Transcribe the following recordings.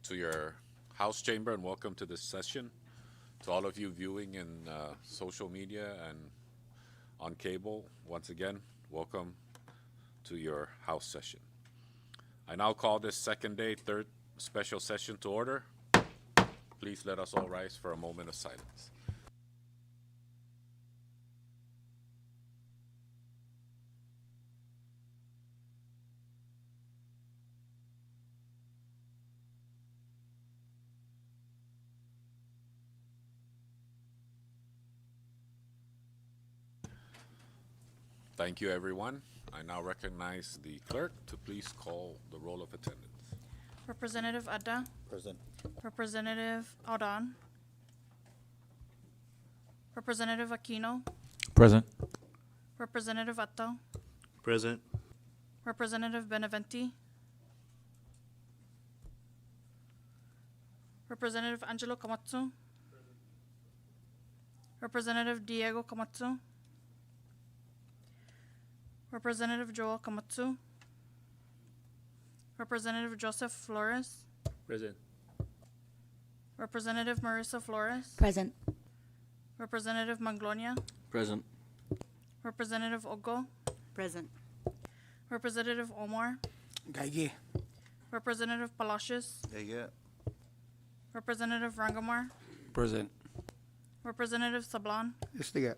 to your house chamber and welcome to this session. To all of you viewing in social media and on cable, once again, welcome to your house session. I now call this second day, third special session to order. Please let us all rise for a moment of silence. Thank you, everyone. I now recognize the clerk to please call the roll of attendance. Representative Adda. Present. Representative Aldan. Representative Aquino. Present. Representative Atto. Present. Representative Beneventi. Representative Angelo Kamatsu. Representative Diego Kamatsu. Representative Joel Kamatsu. Representative Joseph Flores. Present. Representative Marissa Flores. Present. Representative Manglonia. Present. Representative Ogo. Present. Representative Omar. Gaige. Representative Palacios. Gaige. Representative Rangamar. Present. Representative Sablan. Istiga.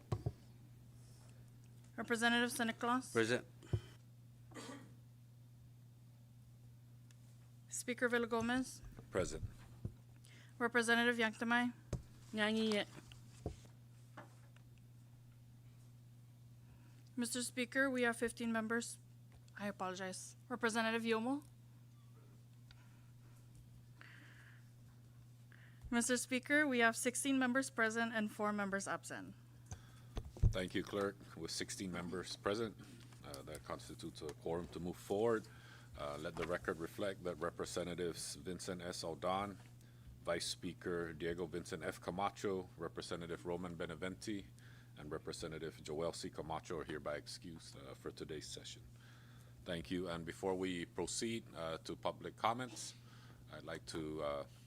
Representative St. Nicholas. Present. Speaker Villagomez. Present. Representative Yanktamai. Nyangi. Mr. Speaker, we have 15 members. I apologize. Representative Yomo. Mr. Speaker, we have 16 members present and 4 members absent. Thank you, clerk. With 16 members present, that constitutes a quorum to move forward. Let the record reflect that Representatives Vincent S. Aldan, Vice Speaker Diego Vincent F. Camacho, Representative Roman Beneventi, and Representative Joel C. Camacho are hereby excused for today's session. Thank you. And before we proceed to public comments, I'd like to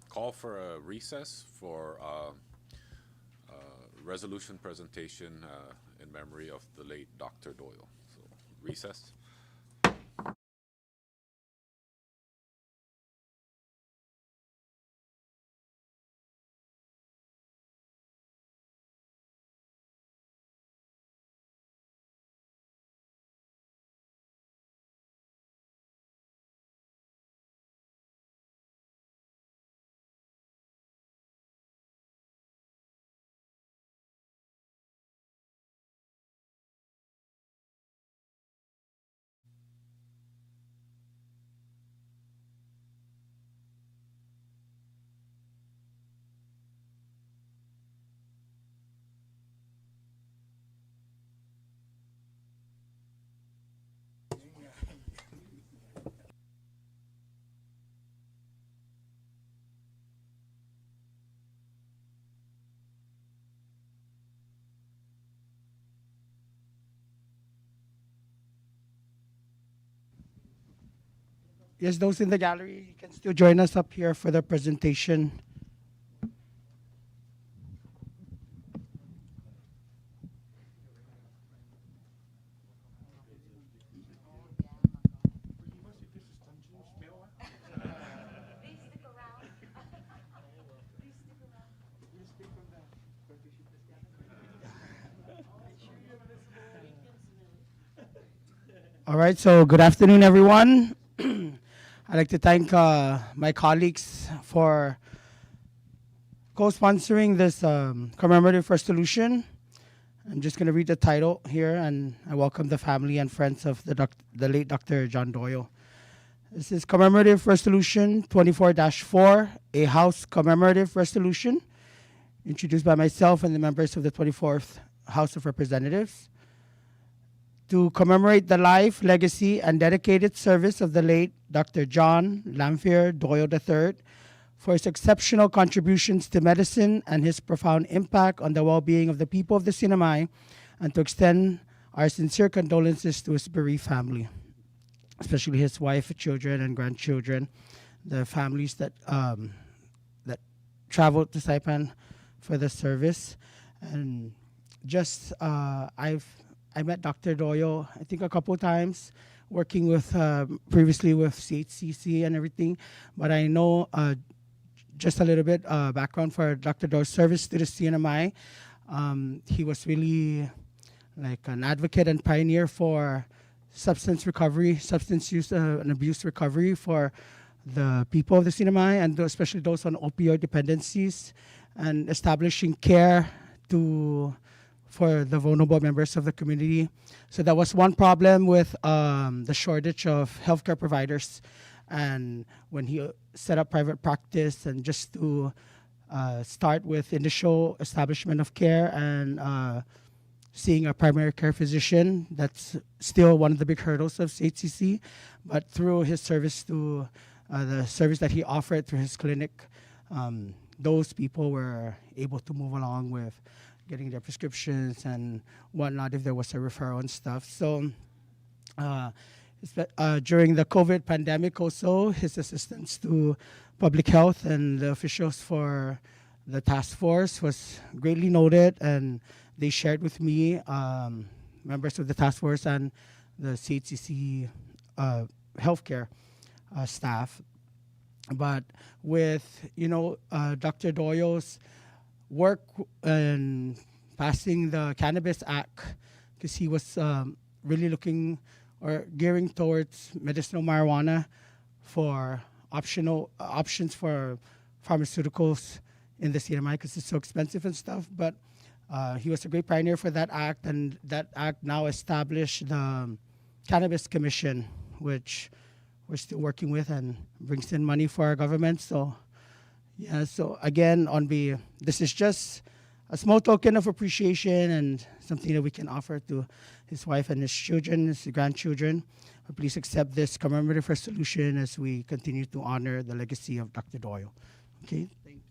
call for a recess for resolution presentation in memory of the late Dr. Doyle. So, recess. Yes, those in the gallery, you can still join us up here for the presentation. All right, so good afternoon, everyone. I'd like to thank my colleagues for co-sponsoring this commemorative resolution. I'm just going to read the title here, and I welcome the family and friends of the late Dr. John Doyle. This is Commemorative Resolution 24-4, a House Commemorative Resolution, introduced by myself and the members of the 24th House of Representatives, to commemorate the life, legacy, and dedicated service of the late Dr. John Lamphere Doyle III for his exceptional contributions to medicine and his profound impact on the well-being of the people of the Sinamay, and to extend our sincere condolences to his bereaved family, especially his wife, children, and grandchildren, the families that traveled to Saipan for the service. And just I met Dr. Doyle I think a couple times, working with previously with CHCC and everything. But I know just a little bit background for Dr. Doyle's service to the CNMI. He was really like an advocate and pioneer for substance recovery, substance use and abuse recovery for the people of the CNMI, and especially those on opioid dependencies, and establishing care for the vulnerable members of the community. So that was one problem with the shortage of healthcare providers. And when he set up private practice, and just to start with initial establishment of care and seeing a primary care physician, that's still one of the big hurdles of CHCC. But through his service to the service that he offered through his clinic, those people were able to move along with getting their prescriptions and whatnot if there was a referral and stuff. So during the COVID pandemic also, his assistance to public health and the officials for the task force was greatly noted, and they shared with me, members of the task force and the CHCC healthcare staff. But with Dr. Doyle's work in passing the Cannabis Act, because he was really looking or gearing towards medicinal marijuana for options for pharmaceuticals in the CNMI, because it's so expensive and stuff. But he was a great pioneer for that act, and that act now established the Cannabis Commission, which we're still working with and brings in money for our government. So yeah, so again, this is just a small token of appreciation and something that we can offer to his wife and his children, his grandchildren. Please accept this commemorative resolution as we continue to honor the legacy of Dr. Doyle. Okay, thank you.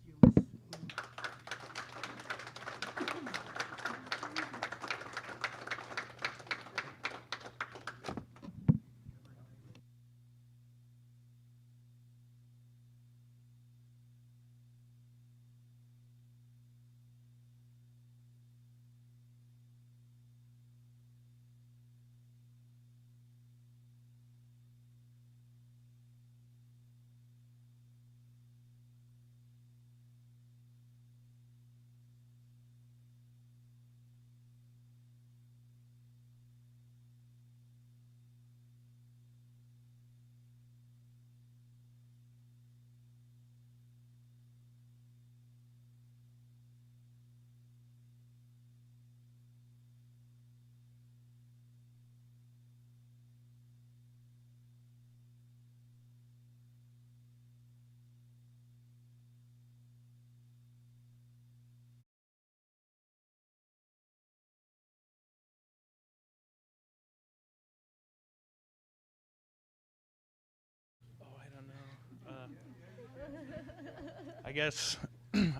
I guess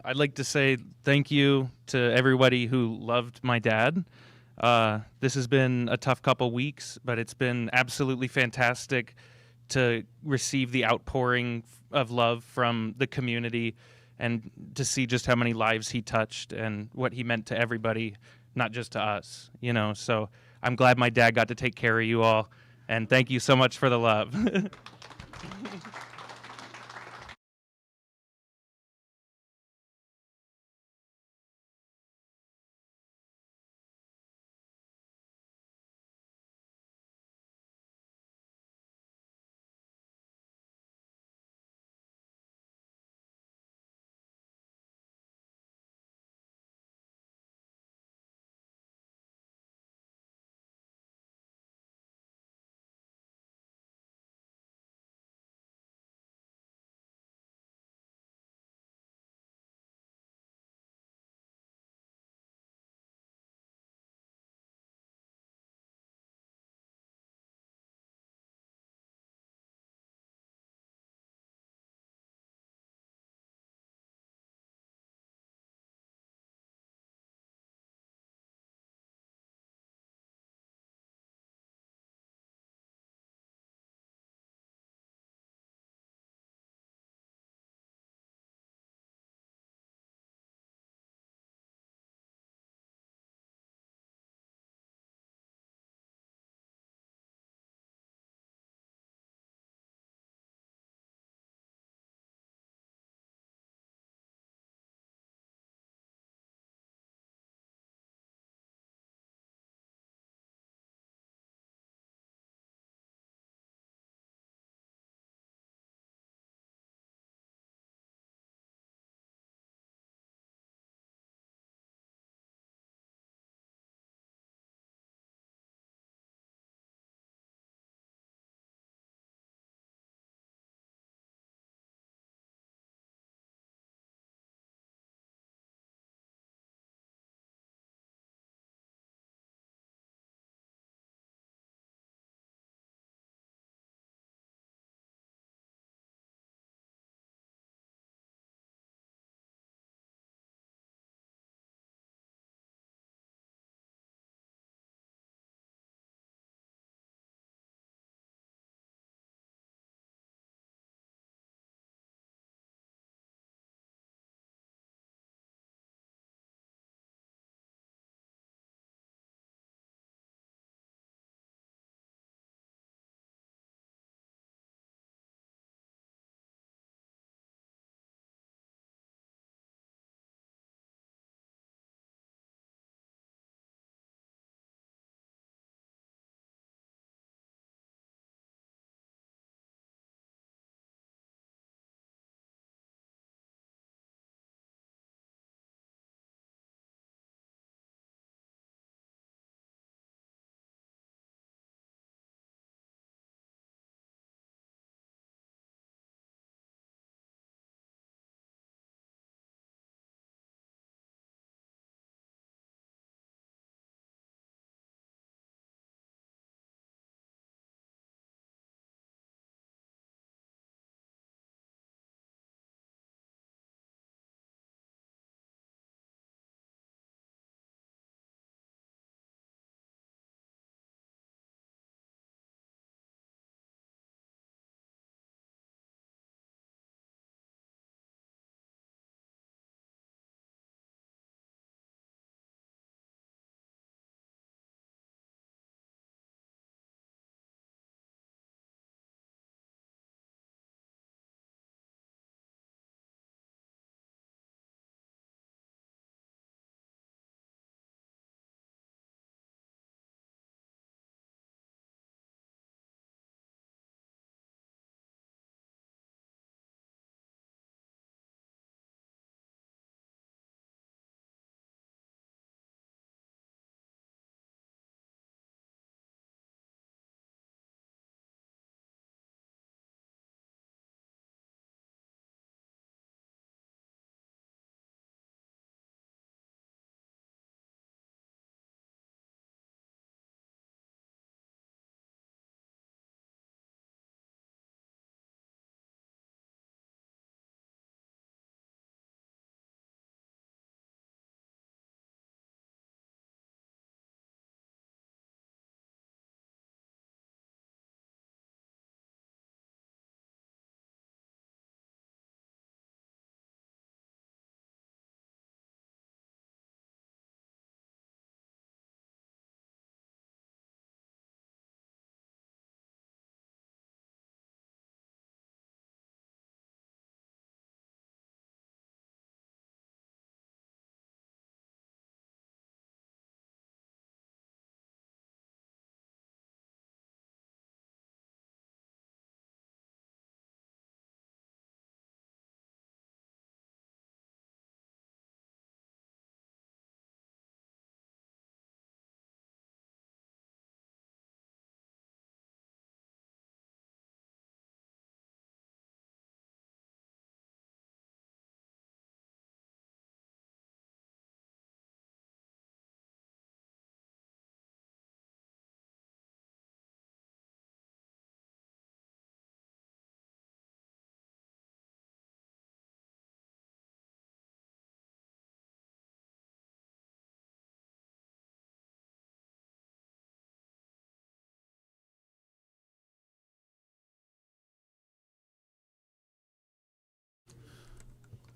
I'd like to say thank you to everybody who loved my dad. This has been a tough couple weeks, but it's been absolutely fantastic to receive the outpouring of love from the community and to see just how many lives he touched and what he meant to everybody, not just to us, So I'm glad my dad got to take care of you all, and thank you so much for the love.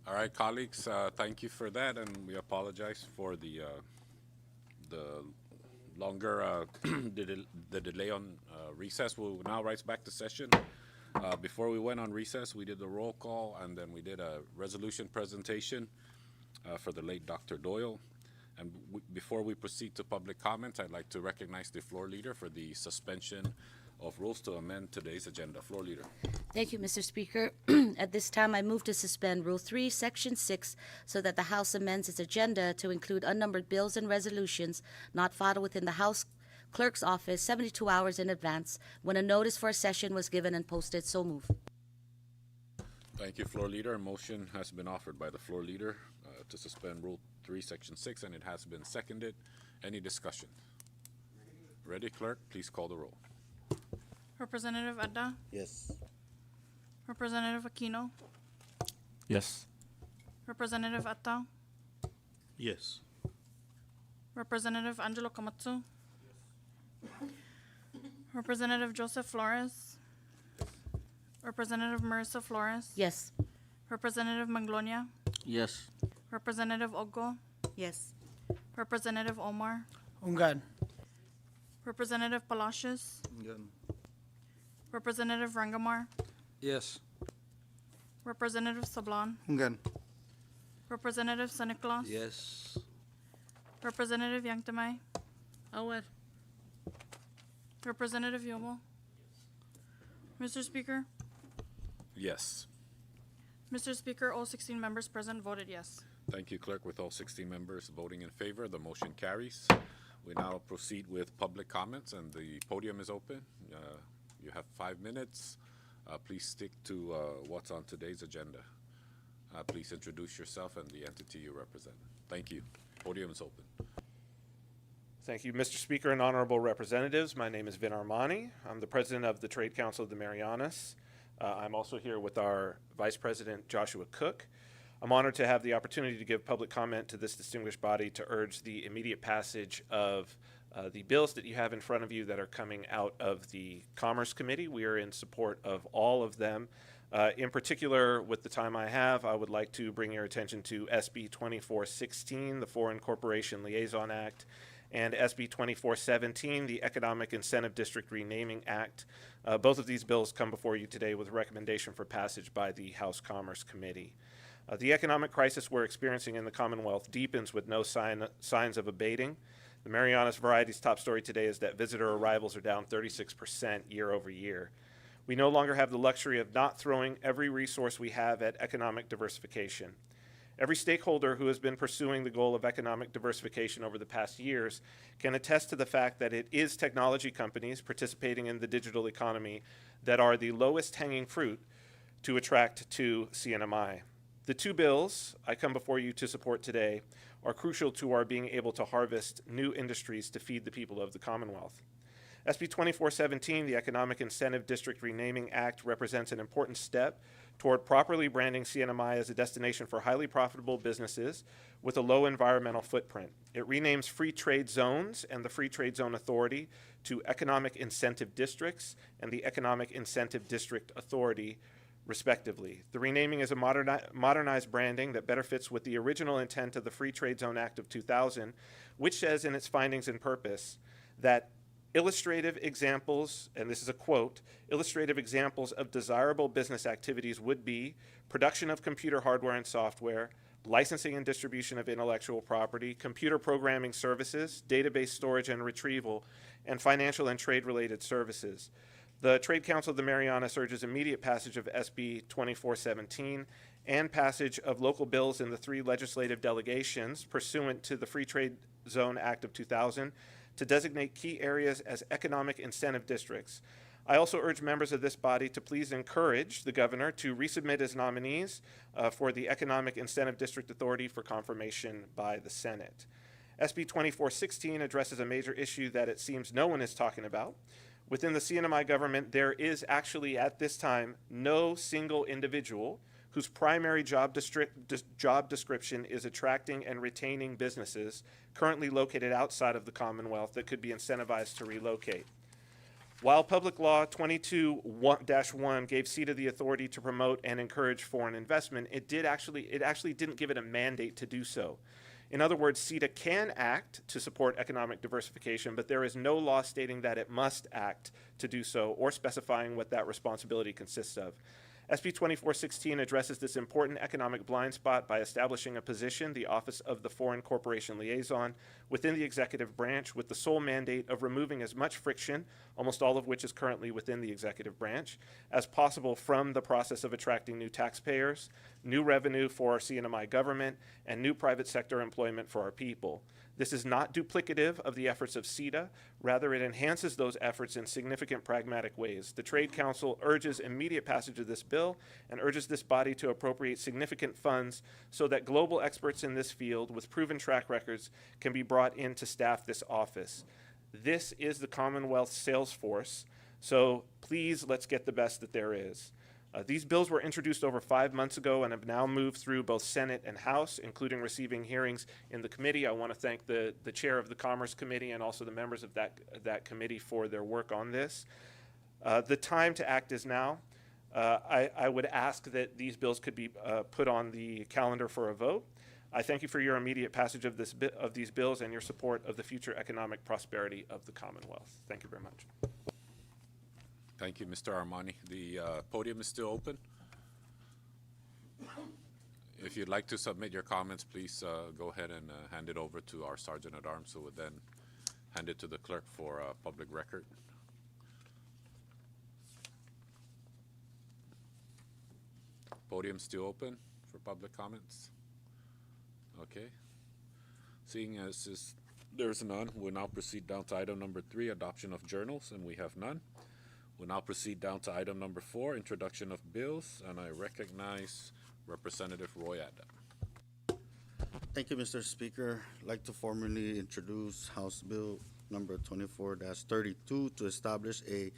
All right, colleagues, thank you for that, and we apologize for the longer the delay on recess. We'll now rise back to session. Before we went on recess, we did the roll call, and then we did a resolution presentation for the late Dr. Doyle. And before we proceed to public comments, I'd like to recognize the floor leader for the suspension of rules to amend today's agenda. Floor leader. Thank you, Mr. Speaker. At this time, I move to suspend Rule 3, Section 6, so that the House amends its agenda to include unnumbered bills and resolutions not filed within the House Clerk's office 72 hours in advance when a notice for a session was given and posted. So move. Thank you, floor leader. A motion has been offered by the floor leader to suspend Rule 3, Section 6, and it has been seconded. Any discussion? Ready, clerk? Please call the roll. Representative Adda, Yes. Representative Aquino, Yes. Representative Atta, Yes. Representative Angelo Komatsu, Representative Joseph Flores, Representative Marissa Flores, Yes. Representative Manglonia, Yes. Representative Ogo, Yes. Representative Omar, Ungan. Representative Palacios, Representative Rangamar, Yes. Representative Sablan, Ungan. Representative Saniclas, Yes. Representative Yangtamay, Awad. Representative Yomo. Mr. Speaker, Yes. Mr. Speaker, all 16 members present voted yes. Thank you, clerk. With all 16 members voting in favor, the motion carries. We now proceed with public comments, and the podium is open. You have 5 minutes. Please stick to what's on today's agenda. Please introduce yourself and the entity you represent. Thank you. Podium is open. Thank you, Mr. Speaker and honorable representatives. My name is Vin Armani. I'm the president of the Trade Council of the Marianas. I'm also here with our Vice President, Joshua Cook. I'm honored to have the opportunity to give public comment to this distinguished body to urge the immediate passage of the bills that you have in front of you that are coming out of the Commerce Committee. We are in support of all of them. In particular, with the time I have, I would like to bring your attention to SB 2416, the Foreign Corporation Liaison Act, and SB 2417, the Economic Incentive District Renaming Act. Both of these bills come before you today with a recommendation for passage by the House Commerce Committee. The economic crisis we're experiencing in the Commonwealth deepens with no signs of abating. The Marianas Variety's top story today is that visitor arrivals are down 36% year over year. We no longer have the luxury of not throwing every resource we have at economic diversification. Every stakeholder who has been pursuing the goal of economic diversification over the past years can attest to the fact that it is technology companies participating in the digital economy that are the lowest hanging fruit to attract to CNMI. The two bills I come before you to support today are crucial to our being able to harvest new industries to feed the people of the Commonwealth. SB 2417, the Economic Incentive District Renaming Act, represents an important step toward properly branding CNMI as a destination for highly profitable businesses with a low environmental footprint. It renames free trade zones and the Free Trade Zone Authority to Economic Incentive Districts and the Economic Incentive District Authority, respectively. The renaming is a modernized branding that better fits with the original intent of the Free Trade Zone Act of 2000, which says in its findings and purpose that illustrative examples, and this is a quote, illustrative examples of desirable business activities would be production of computer hardware and software, licensing and distribution of intellectual property, computer programming services, database storage and retrieval, and financial and trade-related services. The Trade Council of the Marianas urges immediate passage of SB 2417 and passage of local bills in the 3 legislative delegations pursuant to the Free Trade Zone Act of 2000 to designate key areas as economic incentive districts. I also urge members of this body to please encourage the governor to resubmit his nominees for the Economic Incentive District Authority for confirmation by the Senate. SB 2416 addresses a major issue that it seems no one is talking about. Within the CNMI government, there is actually at this time no single individual whose primary job description is attracting and retaining businesses currently located outside of the Commonwealth that could be incentivized to relocate. While Public Law 22-1 gave CETA the authority to promote and encourage foreign investment, it actually didn't give it a mandate to do so. In other words, CETA can act to support economic diversification, but there is no law stating that it must act to do so or specifying what that responsibility consists of. SB 2416 addresses this important economic blind spot by establishing a position, the Office of the Foreign Corporation Liaison, within the executive branch with the sole mandate of removing as much friction, almost all of which is currently within the executive branch, as possible from the process of attracting new taxpayers, new revenue for our CNMI government, and new private sector employment for our people. This is not duplicative of the efforts of CETA. Rather, it enhances those efforts in significant pragmatic ways. The Trade Council urges immediate passage of this bill and urges this body to appropriate significant funds so that global experts in this field with proven track records can be brought in to staff this office. This is the Commonwealth sales force, so please let's get the best that there is. These bills were introduced over 5 months ago and have now moved through both Senate and House, including receiving hearings in the committee. I want to thank the chair of the Commerce Committee and also the members of that committee for their work on this. The time to act is now. I would ask that these bills could be put on the calendar for a vote. I thank you for your immediate passage of these bills and your support of the future economic prosperity of the Commonwealth. Thank you very much. Thank you, Mr. Armani. The podium is still open. If you'd like to submit your comments, please go ahead and hand it over to our Sergeant at Arms, who would then hand it to the clerk for public record. Podium still open for public comments. Okay. Seeing as there's none, we'll now proceed down to item number 3, adoption of journals, and we have none. We'll now proceed down to item number 4, introduction of bills, and I recognize Representative Roy Adda. Thank you, Mr. Speaker. I'd like to formally introduce House Bill number 24-32 to establish a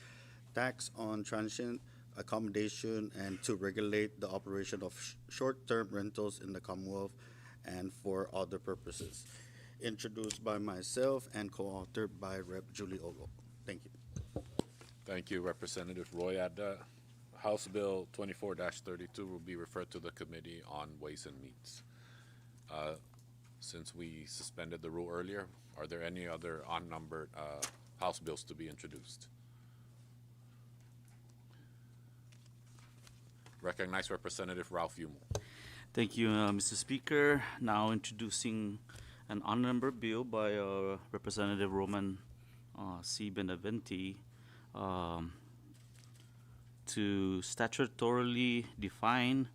tax on transient accommodation and to regulate the operation of short-term rentals in the Commonwealth and for other purposes. Introduced by myself and co-authored by Rep. Julie Ogo. Thank you. Thank you, Representative Roy Adda. House Bill 24-32 will be referred to the Committee on Ways and Means. Since we suspended the rule earlier, are there any other unnumbered House bills to be introduced? Recognize Representative Ralph Yumo. Thank you, Mr. Speaker. Now introducing an unnumbered bill by Representative Roman C. Benavente to statutorily define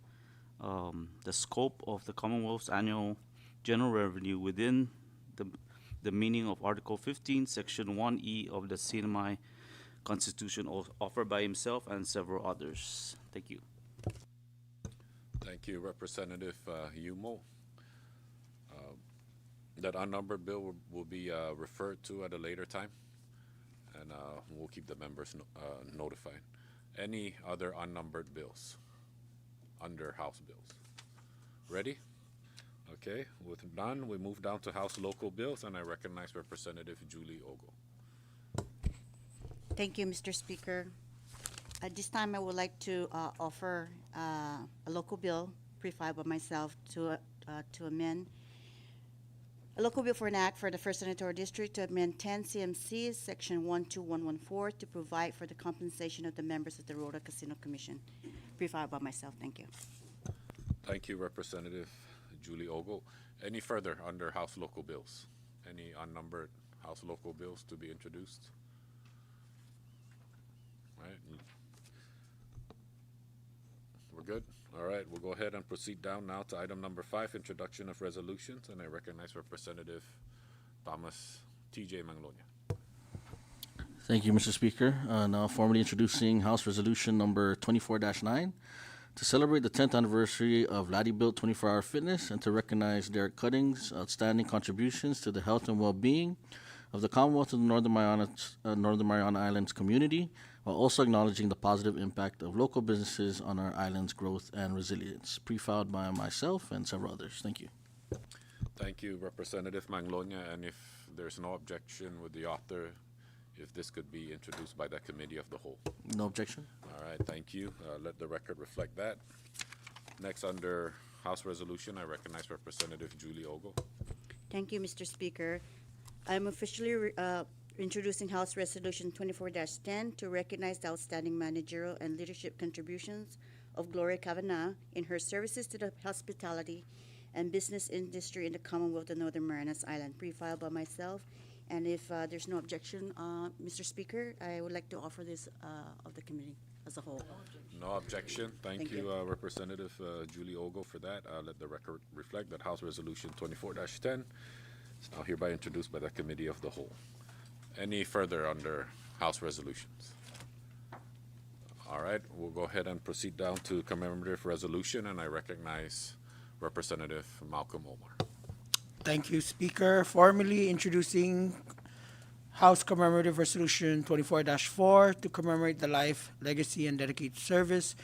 the scope of the Commonwealth's annual general revenue within the meaning of Article 15, Section 1E of the CNMI Constitution, offered by himself and several others. Thank you. Thank you, Representative Yumo. That unnumbered bill will be referred to at a later time, and we'll keep the members notified. Any other unnumbered bills under House bills? Ready? Okay, with none, we move down to House local bills, and I recognize Representative Julie Ogo. Thank you, Mr. Speaker. At this time, I would like to offer a local bill pre-filed by myself to amend a local bill for an act for the First Senatorial District to amend 10 CMC Section 12114 to provide for the compensation of the members of the Rota Casino Commission. Pre-filed by myself. Thank you. Thank you, Representative Julie Ogo. Any further under House local bills? Any unnumbered House local bills to be introduced? All right. We're good? All right, we'll go ahead and proceed down now to item number 5, introduction of resolutions, and I recognize Representative Thomas T.J. Manglonia. Thank you, Mr. Speaker. Now formally introducing House Resolution number 24-9 to celebrate the 10th anniversary of Laddie Built 24-Hour Fitness and to recognize Derek Cutting's outstanding contributions to the health and well-being of the Commonwealth of the Northern Mariana Islands community, while also acknowledging the positive impact of local businesses on our island's growth and resilience. Pre-filed by myself and several others. Thank you. Thank you, Representative Manglonia, and if there's no objection, would the author if this could be introduced by the committee of the whole. No objection. All right, thank you. Let the record reflect that. Next, under House Resolution, I recognize Representative Julie Ogle. Thank you, Mr. Speaker. I'm officially introducing House Resolution 24-10 to recognize the outstanding managerial and leadership contributions of Gloria Kavanagh in her services to the hospitality and business industry in the Commonwealth of Northern Marianas Island, pre-filed by myself. And if there's no objection, Mr. Speaker, I would like to offer this of the committee as a whole. No objection. Thank Thank you, you. Representative Julie Ogle, for that. Let the record reflect that House Resolution 24-10 is now hereby introduced by the committee of the whole. Any further under House resolutions? All right, we'll go ahead and proceed down to commemorative resolution, and I recognize Representative Malcolm Omar. Thank you, Speaker. Formally introducing House Commemorative Resolution 24-4 to commemorate the life, legacy, and dedicated service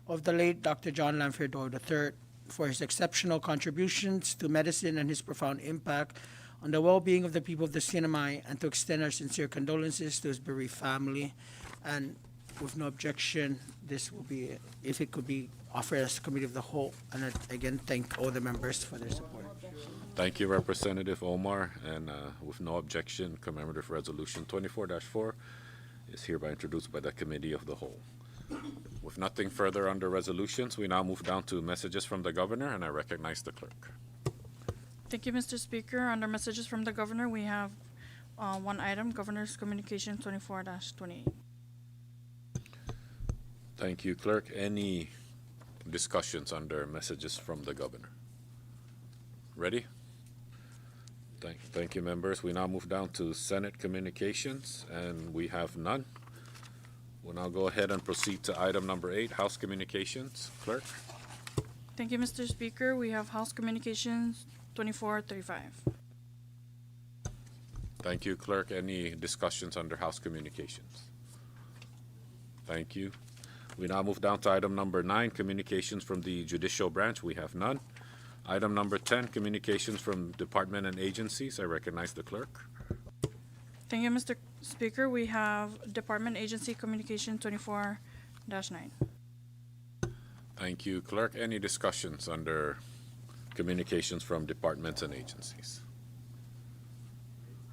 of the late Dr. John Lanphier Doyle III for his exceptional contributions to medicine and his profound impact on the well-being of the people of the CNMI, and to extend our sincere condolences to his bereaved family. And with no objection, this will be, if it could be offered as committee of the whole. And I again thank all the members for their support. Thank you, Representative Omar, and with no objection, commemorative resolution 24-4 is hereby introduced by the committee of the whole. With nothing further under resolutions, we now move down to messages from the governor, and I recognize the clerk. Thank you, Mr. Speaker. Under messages from the governor, we have one item, Governor's Communication 24-28. Thank you, clerk. Any discussions under messages from the governor? Ready? Thank you, members. We now move down to Senate communications, and we have none. We'll now go ahead and proceed to item number 8, House communications. Clerk? Thank you, Mr. Speaker. We have House Communications 24-35. Thank you, clerk. Any discussions under House communications? Thank you. We now move down to item number 9, communications from the judicial branch. We have none. Item number 10, communications from department and agencies. I recognize the clerk. Thank you, Mr. Speaker. We have Department Agency Communication 24-9. Thank you, clerk. Any discussions under communications from departments and agencies?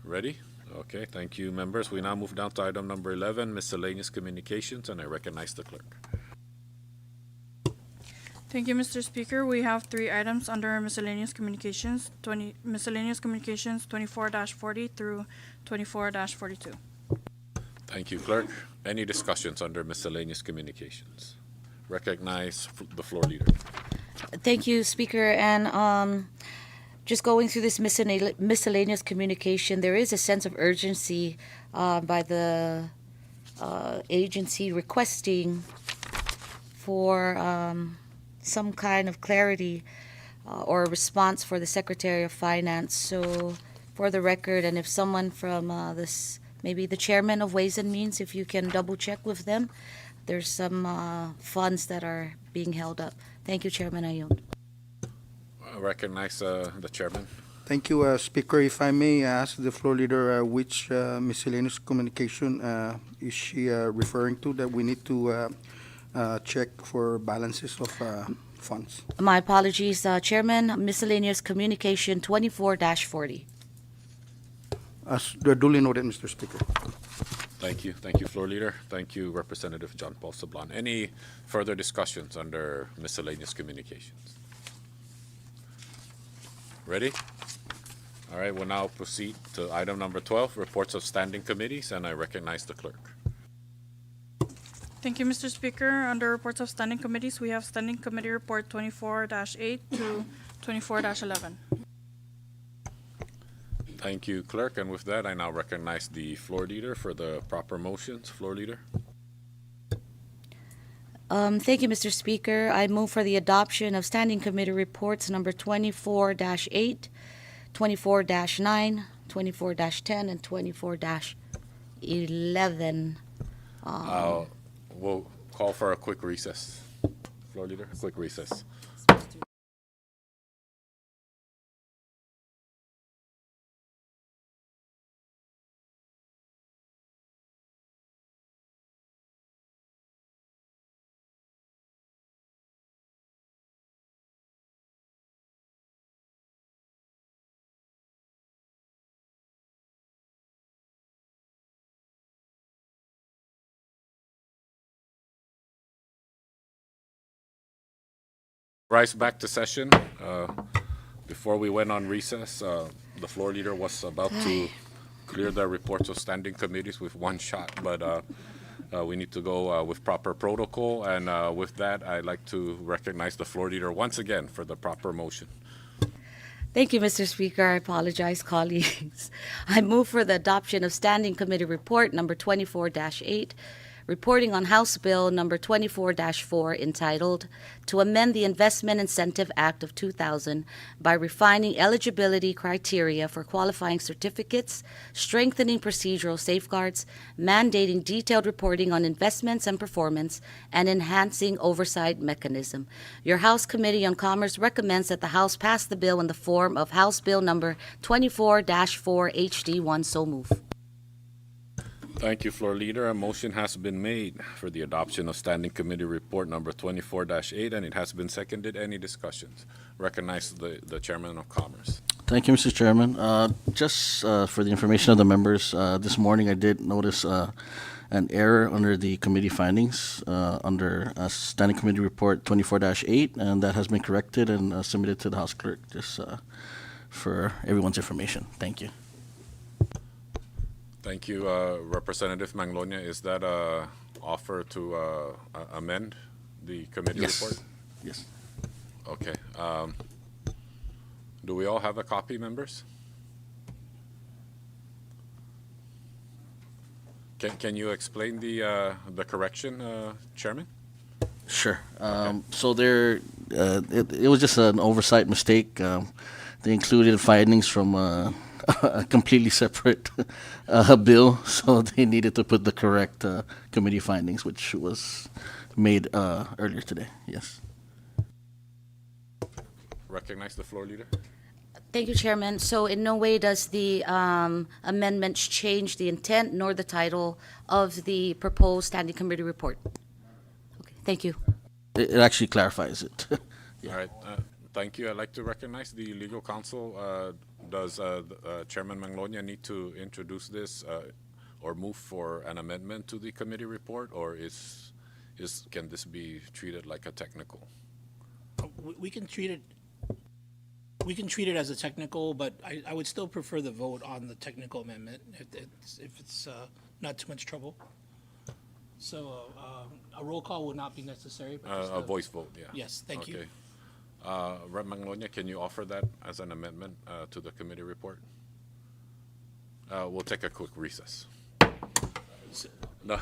Ready? Okay, thank you, members. We now move down to item number 11, miscellaneous communications, and I recognize the clerk. Thank you, Mr. Speaker. We have 3 items under miscellaneous communications, miscellaneous communications 24-40 through 24-42. Thank you, clerk. Any discussions under miscellaneous communications? Recognize the floor leader. Thank you, Speaker. And just going through this miscellaneous communication, there is a sense of urgency by the agency requesting for some kind of clarity or response for the Secretary of Finance. So for the record, and if someone from this, maybe the chairman of Ways and Means, if you can double check with them, there's some funds that are being held up. Thank you, Chairman Ayon. I recognize the chairman. Thank you, Speaker. If I may ask the floor leader, which miscellaneous communication is she referring to that we need to check for balances of funds? My apologies, Chairman. Miscellaneous Communication 24-40. Duly noted, Mr. Speaker. Thank you. Thank you, floor leader. Thank you, Representative John Paul Sablan. Any further discussions under miscellaneous communications? Ready? All right, we'll now proceed to item number 12, reports of standing committees, and I recognize the clerk. Thank you, Mr. Speaker. Under reports of standing committees, we have Standing Committee Report 24-8 to 24-11. Thank you, clerk. And with that, I now recognize the floor leader for the proper motions. Floor leader. Thank you, Mr. Speaker. I move for the adoption of Standing Committee Reports number 24-8, 24-9, 24-10, and 24-11. We'll call for a quick recess. Floor leader, a quick recess. Rise back to session. Before we went on recess, the floor leader was about to clear the reports of standing committees with one shot, but we need to go with proper protocol. And with that, I'd like to recognize the floor leader once again for the proper motion. Thank you, Mr. Speaker. I apologize, colleagues. I move for the adoption of Standing Committee Report number 24-8, reporting on House Bill number 24-4 entitled To Amend the Investment Incentive Act of 2000 by Refining Eligibility Criteria for Qualifying Certificates, Strengthening Procedural Safeguards, Mandating Detailed Reporting on Investments and Performance, and Enhancing Oversight Mechanism. Your House Committee on Commerce recommends that the House pass the bill in the form of House Bill number 24-4 HD1. So move. Thank you, floor leader. A motion has been made for the adoption of Standing Committee Report number 24-8, and it has been seconded. Any discussions? Recognize the Chairman of Commerce. Thank you, Mr. Chairman. Just for the information of the members, this morning I did notice an error under the committee findings under Standing Committee Report 24-8, and that has been corrected and submitted to the House Clerk just for everyone's information. Thank you. Thank you, Representative Manglonia. Is that a offer to amend the committee report? Yes. Okay. Do we all have a copy, members? Can you explain the correction, Chairman? Sure. So it was just an oversight mistake. They included findings from a completely separate bill, so they needed to put the correct committee findings, which was made earlier today. Yes. Recognize the floor leader. Thank you, Chairman. So in no way does the amendments change the intent nor the title of the proposed Standing Committee report. Okay, thank you. It actually clarifies it. All right. Thank you. I'd like to recognize the legal counsel. Does Chairman Manglonia need to introduce this or move for an amendment to the committee report, or can this be treated like a technical? We can treat it. We can treat it as a technical, but I would still prefer the vote on the technical amendment if it's not too much trouble. So a roll call would not be necessary. But just A voice vote, yeah. Yes, thank you. Rep. Manglonia, can you offer that as an amendment to the committee report? We'll take a quick recess. No.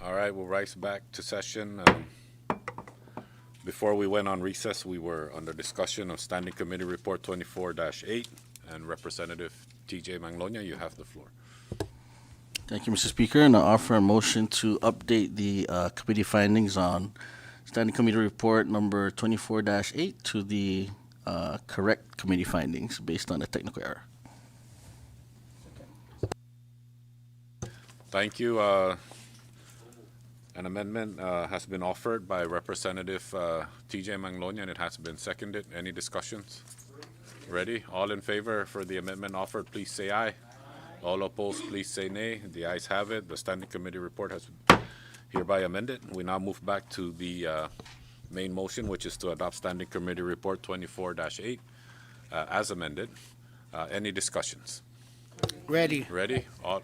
All right, we'll rise back to session. Before we went on recess, we were under discussion of Standing Committee Report 24-8, and Representative TJ Manglonia, you have the floor. Thank you, Mr. Speaker, and I offer a motion to update the committee findings on Standing Committee Report number 24-8 to the correct committee findings based on a technical error. Thank you. An amendment has been offered by Representative TJ Manglonia, and it has been seconded. Any discussions? Ready? All in favor for the amendment offered, please say aye. All opposed, please say nay. The ayes have it. The Standing Committee Report has been hereby amended. We now move back to the main motion, which is to adopt Standing Committee Report 24-8 as amended. Any discussions? Ready. Ready? All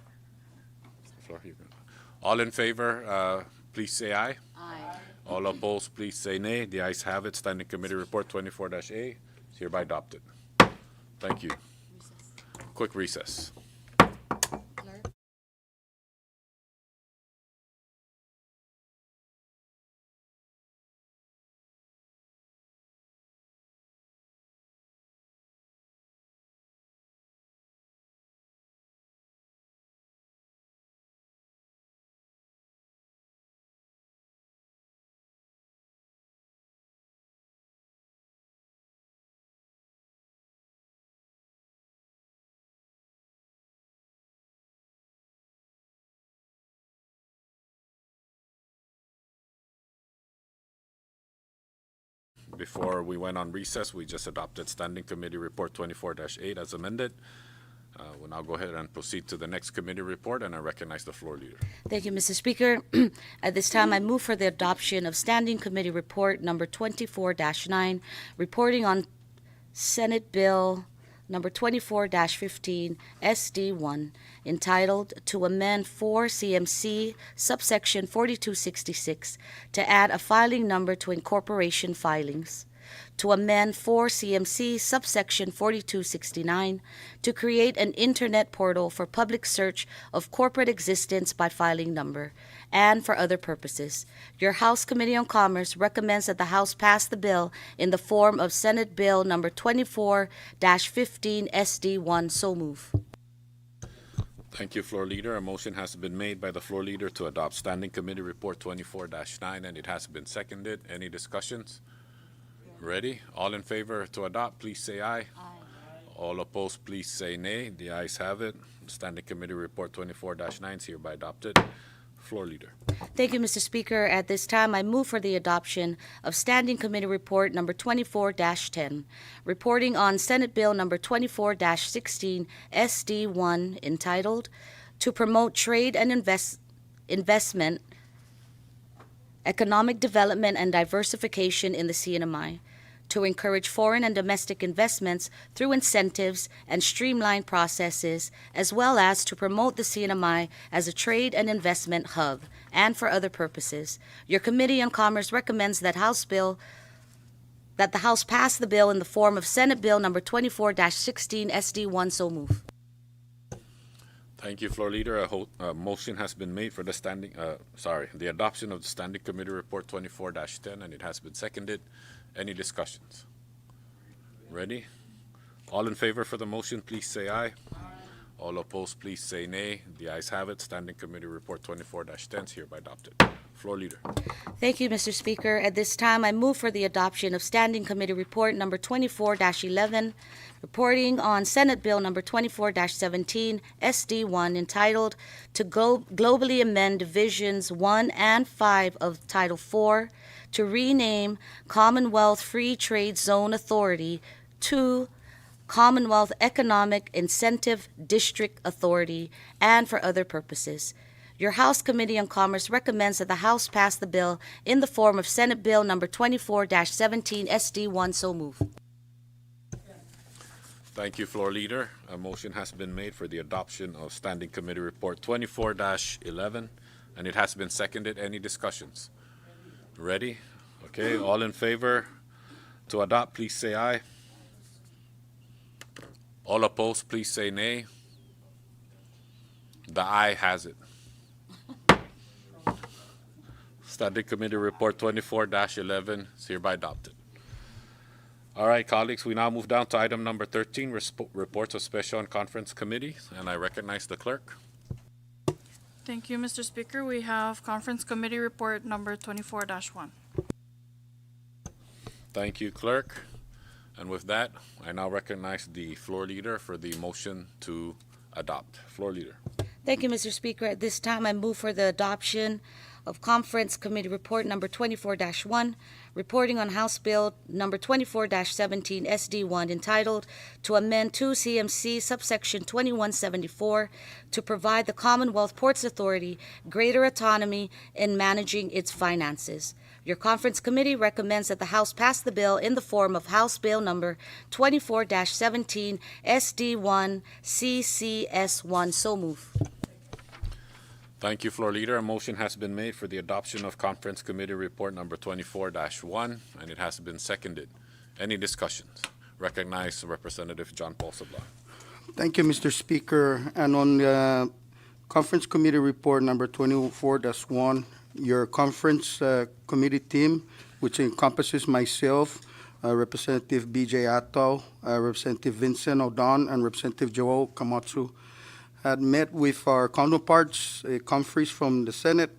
in favor, please say aye. Aye. All opposed, please say nay. The ayes have it. Standing Committee Report 24-A is hereby adopted. Thank you. Quick recess. Clerk? Before we went on recess, we just adopted Standing Committee Report 24-8 as amended. We'll now go ahead and proceed to the next committee report, and I recognize the floor leader. Thank you, Mr. Speaker. At this time, I move for the adoption of Standing Committee Report number 24-9, reporting on Senate Bill number 24-15, SD1, entitled To Amend 4 CMC subsection 4266 to add a filing number to incorporation filings. To amend 4 CMC subsection 4269 to create an internet portal for public search of corporate existence by filing number, and for other purposes. Your House Committee on Commerce recommends that the House pass the bill in the form of Senate Bill number 24-15 SD1. So move. Thank you, Floor Leader. A motion has been made by the Floor Leader to adopt Standing Committee Report 24-9, and it has been seconded. Any discussions? Ready? All in favor to adopt, please say aye. Aye. All opposed, please say nay. The ayes have it. Standing Committee Report 24-9 is hereby adopted. Floor Leader. Thank you, Mr. Speaker. At this time, I move for the adoption of Standing Committee Report number 24-10, reporting on Senate Bill number 24-16 SD1, entitled To Promote Trade and Investment, Economic Development and Diversification in the CNMI, to encourage foreign and domestic investments through incentives and streamline processes, as well as to promote the CNMI as a trade and investment hub, and for other purposes. Your Committee on Commerce recommends that the House pass the bill in the form of Senate Bill number 24-16 SD1. So move. Thank you, Floor Leader. A motion has been made for the adoption of the Standing Committee Report 24-10, and it has been seconded. Any discussions? Ready? All in favor for the motion, please say aye. All opposed, please say nay. The ayes have it. Standing Committee Report 24-10 is hereby adopted. Floor Leader. Thank you, Mr. Speaker. At this time, I move for the adoption of Standing Committee Report number 24-11, reporting on Senate Bill number 24-17, SD1, entitled To Globally Amend Divisions 1 and 5 of Title 4, to rename Commonwealth Free Trade Zone Authority to Commonwealth Economic Incentive District Authority, and for other purposes. Your House Committee on Commerce recommends that the House pass the bill in the form of Senate Bill number 24-17 SD1. So move. Thank you, Floor Leader. A motion has been made for the adoption of Standing Committee Report 24-11, and it has been seconded. Any discussions? Ready? Okay, all in favor to adopt, please say aye. All opposed, please say nay. The aye has it. Standing Committee Report 24-11 is hereby adopted. All right, colleagues, we now move down to item number 13, reports of special and conference committees, and I recognize the clerk. Thank you, Mr. Speaker. We have Conference Committee Report number 24-1. Thank you, clerk. And with that, I now recognize the floor leader for the motion to adopt. Floor leader. Thank you, Mr. Speaker. At this time, I move for the adoption of Conference Committee Report number 24-1, reporting on House Bill number 24-17 SD1 entitled to amend 2 CMC subsection 2174 to provide the Commonwealth Ports Authority greater autonomy in managing its finances. Your conference committee recommends that the House pass the bill in the form of House Bill number 24-17 SD1 CCS1. So move. Thank you, floor leader. A motion has been made for the adoption of Conference Committee Report number 24-1, and it has been seconded. Any discussions? Recognize Representative John Paul Sablan. Thank you, Mr. Speaker. And on Conference Committee Report number 24-1, your conference committee team, which encompasses myself, Representative BJ Atto, Representative Vincent O'Don, and Representative Joel Kamatsu, had met with our counterparts, conferees from the Senate,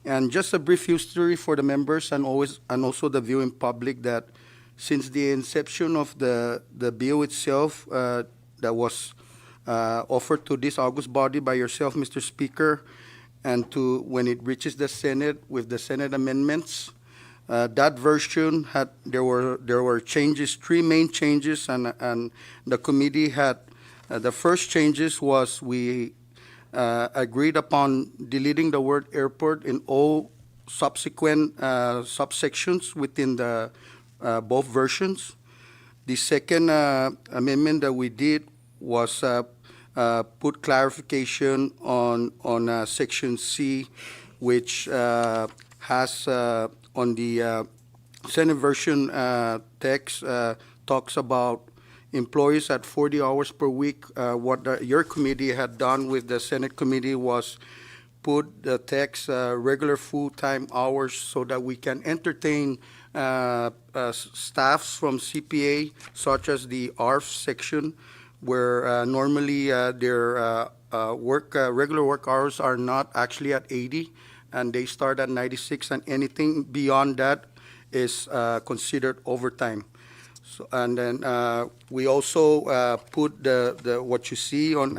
and just a brief history for the members and also the viewing public that since the inception of the bill itself that was offered to this august body by yourself, Mr. Speaker, and to when it reaches the Senate with the Senate amendments, that version had there were changes, 3 main changes, and the committee had. The first changes was we agreed upon deleting the word airport in all subsequent subsections within the both versions. The second amendment that we did was put clarification on Section C, which has on the Senate version text talks about employees at 40 hours per week. What your committee had done with the Senate committee was put the text regular full-time hours so that we can entertain staffs from CPA, such as the ARF section, where normally their regular work hours are not actually at 80, and they start at 96, and anything beyond that is considered overtime. So, and then we also put the what you see on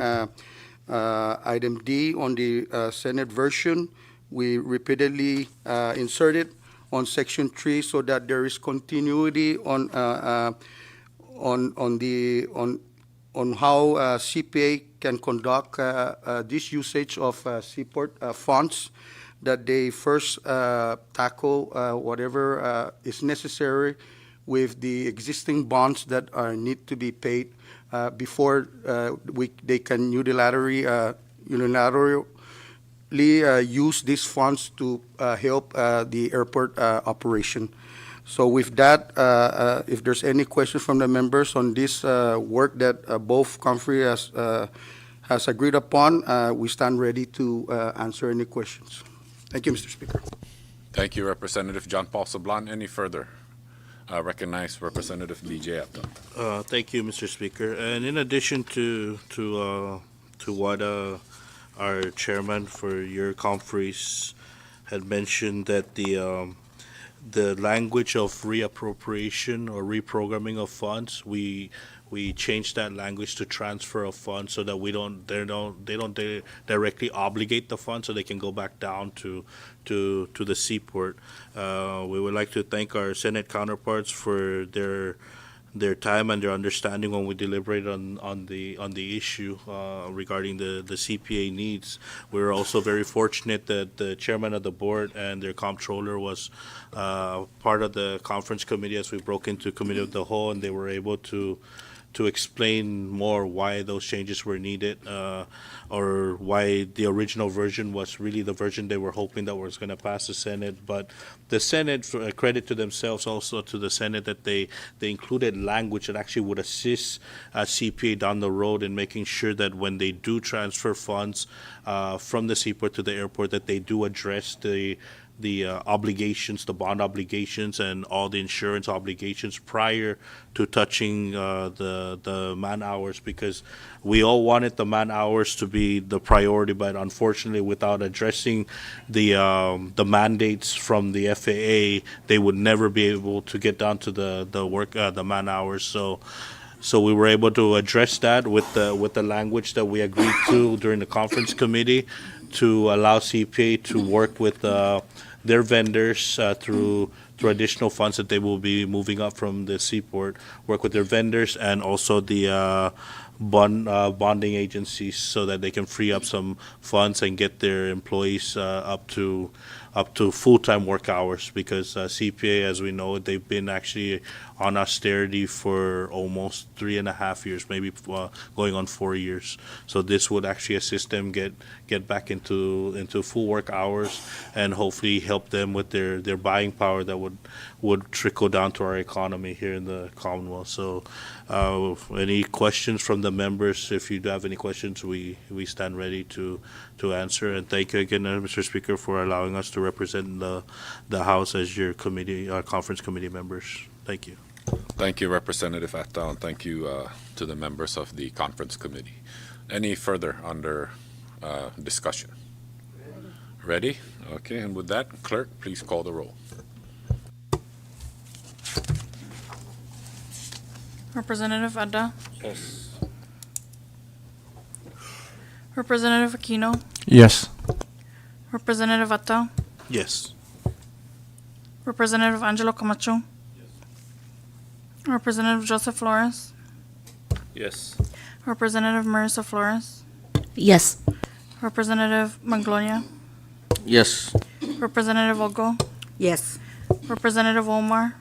item D on the Senate version. We repeatedly inserted on Section 3 so that there is continuity on how CPA can conduct this usage of seaport funds, that they first tackle whatever is necessary with the existing bonds that need to be paid before they can unilaterally use these funds to help the airport operation. So with that, if there's any questions from the members on this work that both conferees has agreed upon, we stand ready to answer any questions. Thank you, Mr. Speaker. Thank you, Representative John Paul Sablan. Any further? Recognize Representative BJ Apto. Thank you, Mr. Speaker. And in addition to what our chairman for your conference had mentioned, that the language of reappropriation or reprogramming of funds, we changed that language to transfer of funds so that they don't directly obligate the funds, so they can go back down to the seaport. We would like to thank our Senate counterparts for their time and their understanding when we deliberate on the issue regarding the CPA needs. We're also very fortunate that the chairman of the board and their comptroller was part of the conference committee as we broke into Committee of the Whole, and they were able to explain more why those changes were needed, or why the original version was really the version they were hoping that was going to pass the Senate. But the Senate, credit to themselves, also to the Senate, that they included language that actually would assist CPA down the road in making sure that when they do transfer funds from the seaport to the airport, that they do address the obligations, the bond obligations, and all the insurance obligations prior to touching the man hours, because we all wanted the man hours to be the priority, but unfortunately, without addressing the mandates from the FAA, they would never be able to get down to the man hours. So we were able to address that with the language that we agreed to during the conference committee, to allow CPA to work with their vendors through additional funds that they will be moving up from the seaport, work with their vendors and also the bonding agencies, so that they can free up some funds and get their employees up to full-time work hours, because CPA, as we know, they've been actually on austerity for almost 3.5 years, maybe going on 4 years. So this would actually assist them get back into full work hours, and hopefully help them with their buying power that would trickle down to our economy here in the Commonwealth. So any questions from the members? If you do have any questions, we stand ready to answer. And thank you again, Mr. Speaker, for allowing us to represent the House as your committee, conference committee members. Thank you. Thank you, Representative Atta, and thank you to the members of the conference committee. Any further under discussion? Ready? Okay, and with that, clerk, please call the roll. Representative Adda, Yes. Representative Aquino, Yes. Representative Atta, Yes. Representative Angelo Camacho, Representative Joseph Flores, Yes. Representative Marisa Flores, Yes. Representative Maglonia, Yes. Representative Ogo, Yes. Representative Omar,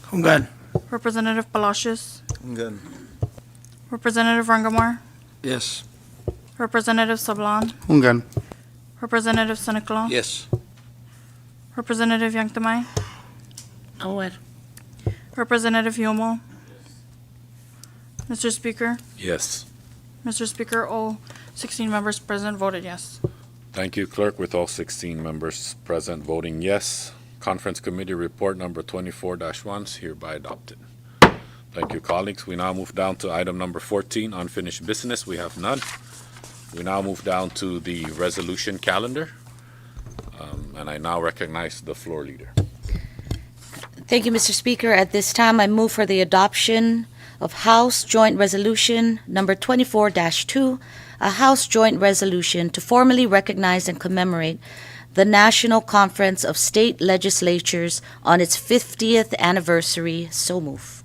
Hungan. Representative Palacios, Hungan. Representative Rangamar, Yes. Representative Sablan, Hungan. Representative Saniclo, Yes. Representative Yangtamay, Aware. Representative Yomo. Mr. Speaker, Yes. Mr. Speaker, all 16 members present voted yes. Thank you, clerk. With all 16 members present voting yes, conference committee report number 24-1 is hereby adopted. Thank you, colleagues. We now move down to item number 14, unfinished business. We have none. We now move down to the resolution calendar. And I now recognize the floor leader. Thank you, Mr. Speaker. At this time, I move for the adoption of House Joint Resolution Number 24-2, a House Joint Resolution to formally recognize and commemorate the National Conference of State Legislatures on its 50th anniversary. So move.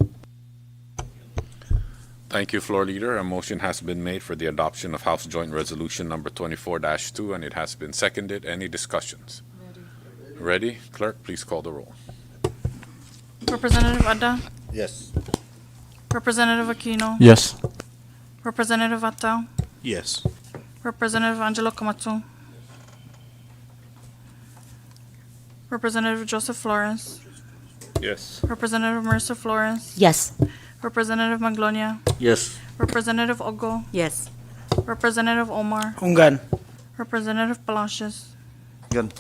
Thank you, floor leader. A motion has been made for the adoption of House Joint Resolution number 24-2, and it has been seconded. Any discussions? Ready? Clerk, please call the roll. Representative Adda, Yes. Representative Aquino, Yes. Representative Atta, Yes. Representative Angelo Camacho, Representative Joseph Flores, Yes. Representative Marisa Flores, Yes. Representative Maglonia, Yes. Representative Ogo, Yes. Representative Omar, Hungan. Representative Palacios, Hungan.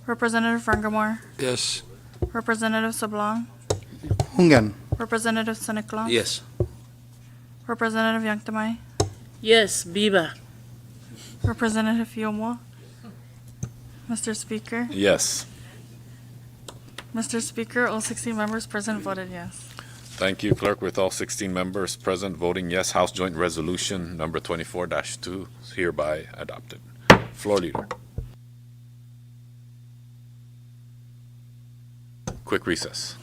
Representative Rangamar, Yes. Representative Sablan, Hungan. Representative Sanicla, Yes. Representative Yangtamay, Yes. Biba. Representative Yomo. Mr. Speaker, Yes. Mr. Speaker, all 16 members present voted yes. Thank you, clerk. With all 16 members present voting yes, House Joint Resolution number 24-2 is hereby adopted. Floor leader. Quick recess.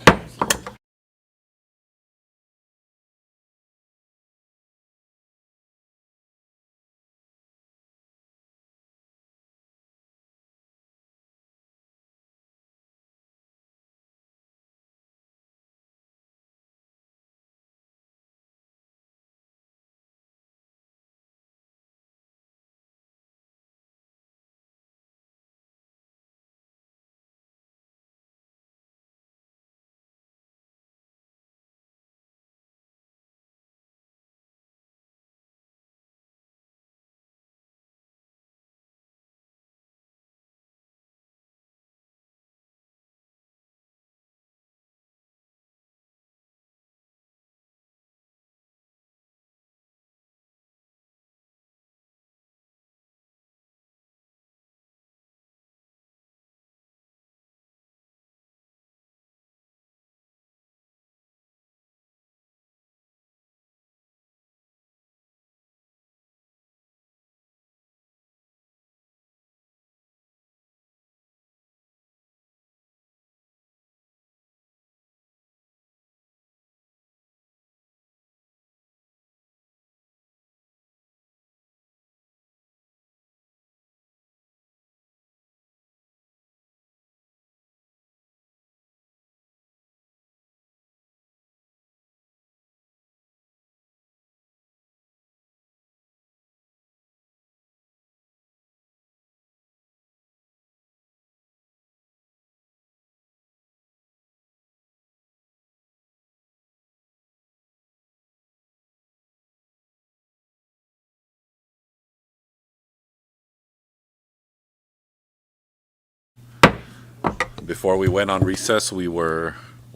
Before we went on recess, we're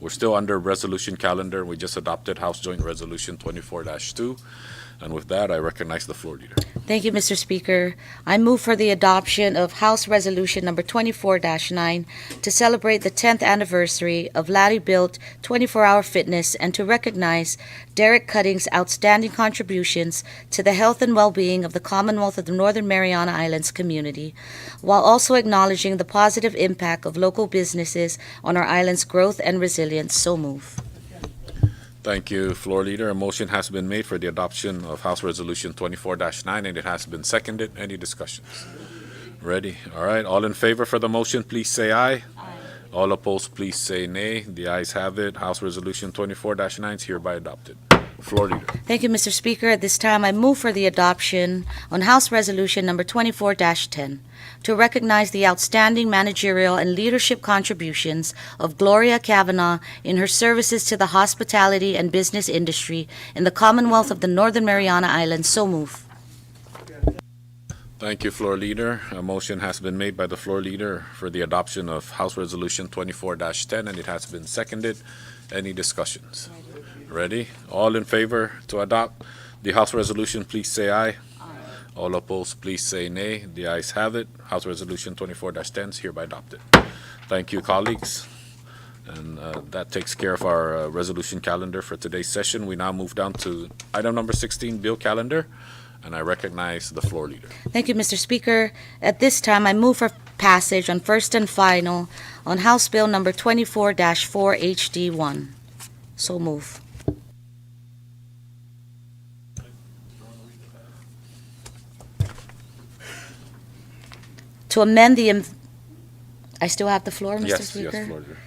still under resolution calendar. We just adopted House Joint Resolution 24-2. And with that, I recognize the floor leader. Thank you, Mr. Speaker. I move for the adoption of House Resolution number 24-9 to celebrate the 10th anniversary of Laddie Built 24-Hour Fitness and to recognize Derek Cutting's outstanding contributions to the health and well-being of the Commonwealth of the Northern Mariana Islands community, while also acknowledging the positive impact of local businesses on our island's growth and resilience. So move. Thank you, floor leader. A motion has been made for the adoption of House Resolution 24-9, and it has been seconded. Any discussions? Ready? All right. All in favor for the motion, please say aye. Aye. All opposed, please say nay. The ayes have it. House Resolution 24-9 is hereby adopted. Floor leader. Thank you, Mr. Speaker. At this time, I move for the adoption on House Resolution number 24-10 to recognize the outstanding managerial and leadership contributions of Gloria Kavanaugh in her services to the hospitality and business industry in the Commonwealth of the Northern Mariana Islands. So move. Thank you, floor leader. A motion has been made by the floor leader for the adoption of House Resolution 24-10, and it has been seconded. Any discussions? Ready? All in favor to adopt the House resolution, please say aye. Aye. All opposed, please say nay. The ayes have it. House Resolution 24-10 is hereby adopted. Thank you, colleagues. And that takes care of our resolution calendar for today's session. We now move down to item number 16, bill calendar, and I recognize the floor leader. Thank you, Mr. Speaker. At this time, I move for passage on first and final on House Bill number 24-4 HD1. So move. To amend the, I still have the floor, Mr. Speaker? Yes, floor leader.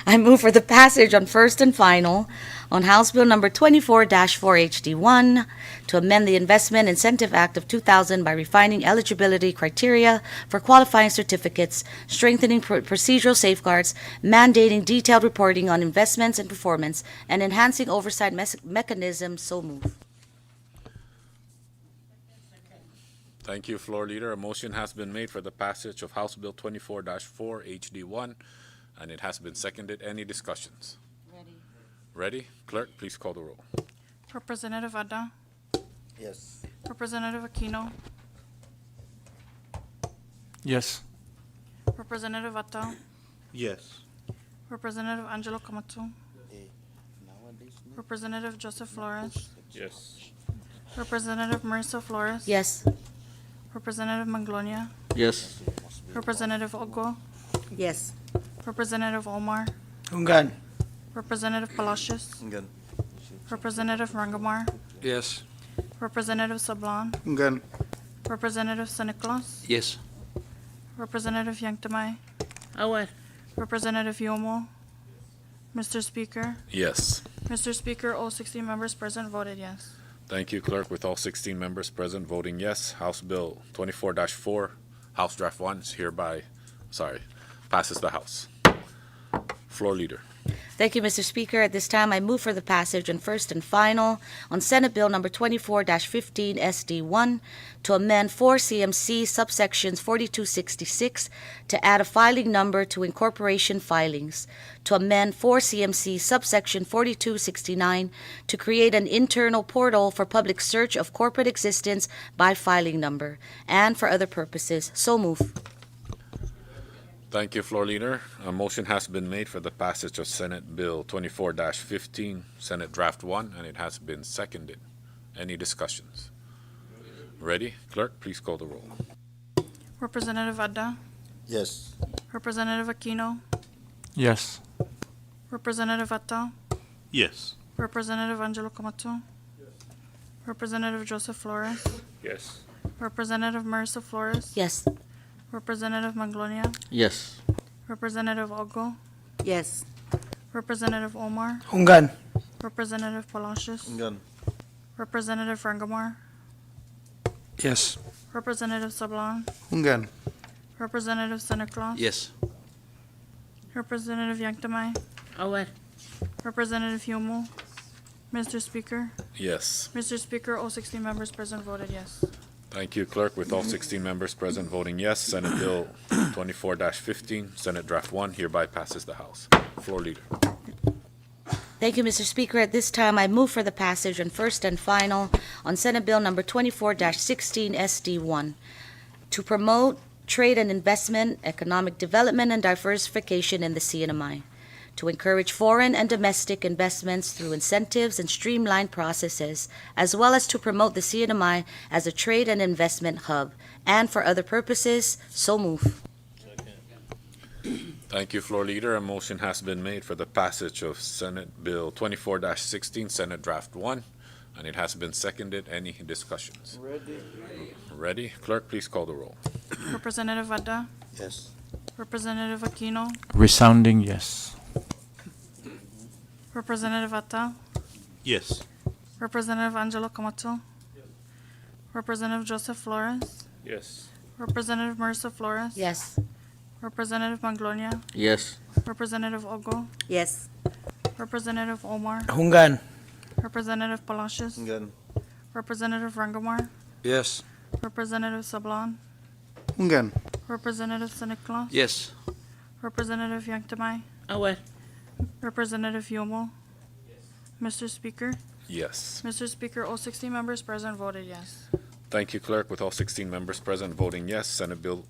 I move for the passage on first and final on House Bill number 24-4 HD1 to amend the Investment Incentive Act of 2000 by refining eligibility criteria for qualifying certificates, strengthening procedural safeguards, mandating detailed reporting on investments and performance, and enhancing oversight mechanisms. So move. Thank you, floor leader. A motion has been made for the passage of House Bill 24-4 HD1, and it has been seconded. Any discussions? Ready? Clerk, please call the roll. Representative Adda. Yes. Representative Aquino. Yes. Representative Atal. Yes. Representative Angelo Camacho. Representative Joseph Flores. Yes. Representative Marissa Flores. Yes. Representative Manglonia. Yes. Representative Ogo. Yes. Representative Omar. Ungan. Representative Palacios. Representative Rangamar. Yes. Representative Sablan. Ungan. Representative San Nicolas. Yes. Representative Yangtamay. Aware. Representative Yomo. Mr. Speaker. Yes. Mr. Speaker, all 16 members present voted yes. Thank you, Clerk. With all 16 members present voting yes, House Bill 24-4, House Draft 1 is hereby, passes the House. Floor leader. Thank you, Mr. Speaker. At this time, I move for the passage on first and final on Senate Bill number 24-15 SD1 to amend 4 CMC subsections 4266 to add a filing number to incorporation filings, to amend 4 CMC subsection 4269 to create an internal portal for public search of corporate existence by filing number, and for other purposes. So move. Thank you, floor leader. A motion has been made for the passage of Senate Bill 24-15, Senate Draft 1, and it has been seconded. Any discussions? Ready? Clerk, please call the roll. Representative Adda. Yes. Representative Aquino. Yes. Representative Atal. Yes. Representative Angelo Camacho. Representative Joseph Flores. Yes. Representative Marissa Flores. Yes. Representative Manglonia. Yes. Representative Ogo. Yes. Representative Omar. Ungan. Representative Palacios. Ungan. Representative Rangamar. Yes. Representative Sablan. Ungan. Representative Santa Claus. Yes. Representative Yangtamay. Aware. Representative Yomo. Mr. Speaker. Yes. Mr. Speaker, all 16 members present voted yes. Thank you, Clerk. With all 16 members present voting yes, Senate Bill 24-15, Senate Draft 1 hereby passes the House. Floor Leader. Thank you, Mr. Speaker. At this time, I move for the passage on first and final on Senate Bill number 24-16 SD1 to promote trade and investment, economic development, and diversification in the CNMI, to encourage foreign and domestic investments through incentives and streamlined processes, as well as to promote the CNMI as a trade and investment hub, and for other purposes, so move. Thank you, Floor Leader. A motion has been made for the passage of Senate Bill 24-16, Senate Draft 1, and it has been seconded. Any discussions? Ready? Clerk, please call the roll. Representative Adda, Yes. Representative Aquino, Resounding yes. Representative Atta, Yes. Representative Angelo Camacho, Representative Joseph Flores, Yes. Representative Marissa Flores, Yes. Representative Manglonia, Yes. Representative Ogo, Yes. Representative Omar, Hungan. Representative Palacios, Representative Rangamar, Yes. Representative Sablan, Ungan. Representative Siniclas, Yes. Representative Yanktamai, Aware. Representative Yomo. Mr. Speaker, Yes. Mr. Speaker, all 16 members present voted yes. Thank you, Clerk. With all 16 members present voting yes, Senate Bill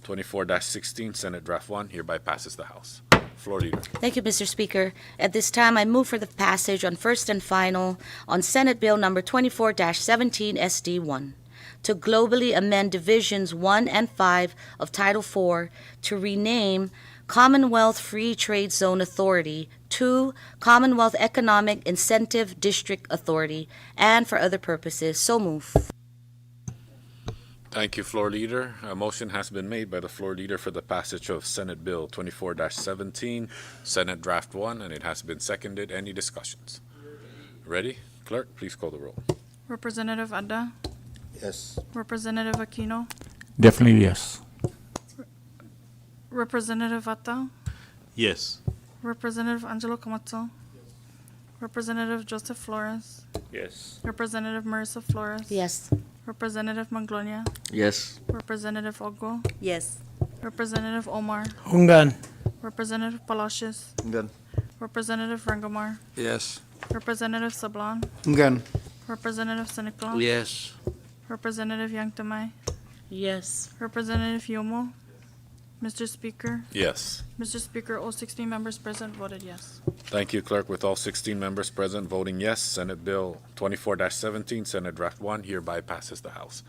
24-16, Senate Draft 1 hereby passes the House. Floor Leader. Thank you, Mr. Speaker. At this time, I move for the passage on first and final on Senate Bill number 24-17 SD1 to globally amend Divisions 1 and 5 of Title IV to rename Commonwealth Free Trade Zone Authority to Commonwealth Economic Incentive District Authority, and for other purposes. So move. Thank you, Floor Leader. A motion has been made by the Floor Leader for the passage of Senate Bill 24-17, Senate Draft 1, and it has been seconded. Any discussions? Ready? Clerk, please call the roll. Representative Adda, Yes. Representative Aquino, Definitely yes. Representative Atta, Yes. Representative Angelo Camacho, Representative Joseph Flores, Yes. Representative Marissa Flores, Yes. Representative Manglonia, Yes. Representative Ogo, Yes. Representative Omar, Hungan. Representative Palacios, Ungan. Representative Rangamar, Yes. Representative Sablan, Ungan. Representative Siniclas, Yes. Representative Yanktamai, Yes. Representative Yomo. Mr. Speaker, Yes. Mr. Speaker, all 16 members present voted yes. Thank you, Clerk. With all 16 members present voting yes, Senate Bill 24-17, Senate Draft 1 hereby passes the House.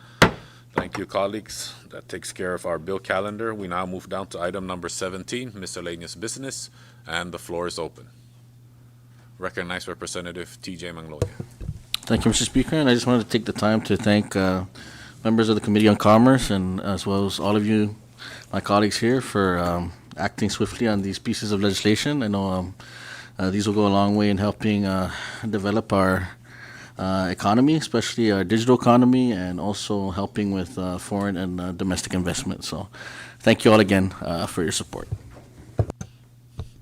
Thank you, colleagues. That takes care of our bill calendar. We now move down to item number 17, miscellaneous business, and the floor is open. Recognize Representative T.J. Manglonia. Thank you, Mr. Speaker, and I just wanted to take the time to thank members of the Committee on Commerce and as well as all of you, my colleagues here, for acting swiftly on these pieces of legislation. I know these will go a long way in helping develop our economy, especially our digital economy, and also helping with foreign and domestic investment. So thank you all again for your support.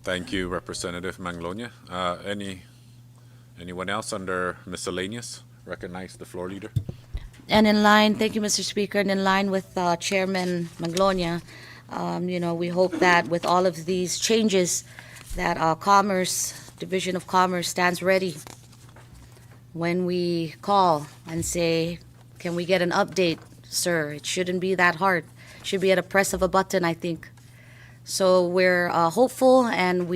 Thank you, Representative Manglonia. Anyone else under miscellaneous? Recognize the floor leader. And in line, thank you, Mr. Speaker, and in line with Chairman Manglonia, we hope that with all of these changes, that Commerce, Division of Commerce stands ready when we call and say, can we get an update, sir? It shouldn't be that hard. It should be at a press of a button, I think. So we're hopeful, and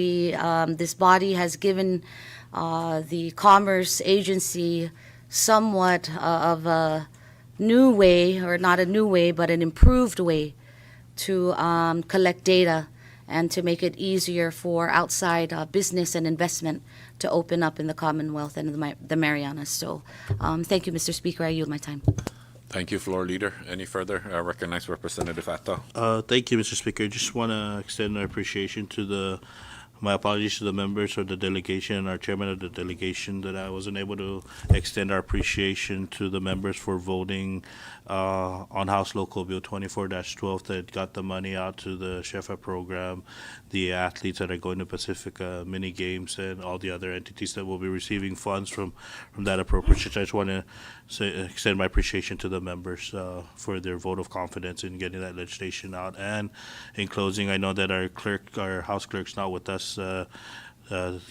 this body has given the Commerce Agency somewhat of a new way, or not a new way, but an improved way to collect data and to make it easier for outside business and investment to open up in the Commonwealth and the Marianas. So thank you, Mr. Speaker. I yield my time. Thank you, floor leader. Any further? Recognize Representative Atta. Thank you, Mr. Speaker. Just want to extend our appreciation to the my apologies to the members of the delegation, our chairman of the delegation, that I wasn't able to extend our appreciation to the members for voting on House Local Bill 24-12 that got the money out to the Shefa program, the athletes that are going to Pacifica mini games, and all the other entities that will be receiving funds from that appropriation. I just want to extend my appreciation to the members for their vote of confidence in getting that legislation out. And in closing, I know that our House clerk's not with us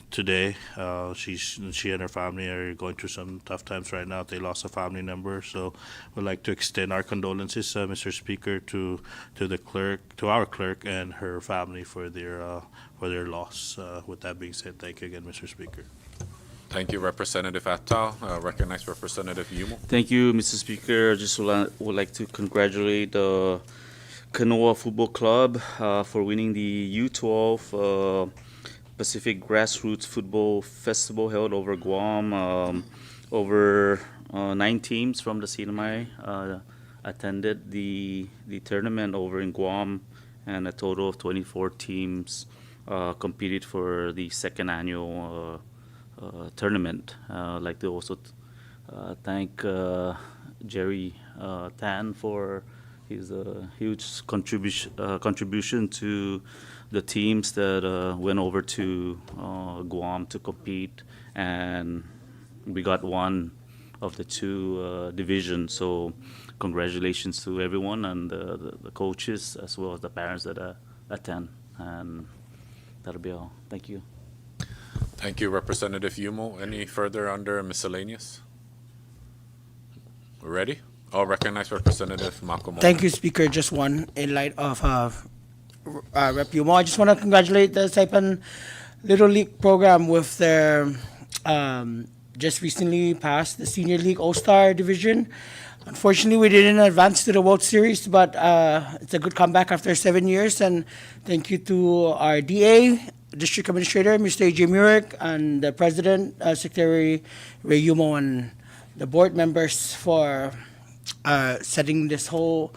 today. She and her family are going through some tough times right now. They lost a family member, so we'd like to extend our condolences, Mr. Speaker, to our clerk and her family for their loss. With that being said, thank you again, Mr. Speaker. Thank you, Representative Attal. Recognize Representative Yumo. Thank you, Mr. Speaker. I just would like to congratulate the Kanoa Football Club for winning the U12 Pacific Grassroots Football Festival held over Guam. Over 9 teams from the CNMI attended the tournament over in Guam, and a total of 24 teams competed for the second annual tournament. I'd like to also thank Jerry Tan for his huge contribution to the teams that went over to Guam to compete, and we got one of the 2 divisions. So congratulations to everyone, and the coaches as well as the parents that attend. And that'll be all. Thank you. Thank you, Representative Yumo. Any further under miscellaneous? We're ready? I'll recognize Representative Makomo. Thank you, Speaker. Just one in light of Rep. Yumo. I just want to congratulate the Saipan Little League program with their just recently passed the Senior League All-Star Division. Unfortunately, we didn't advance to the World Series, but it's a good comeback after 7 years. And thank you to our DA, District Administrator, Mr. A.J. Murick, and the President, Secretary Ray Yumo, and the board members for setting this whole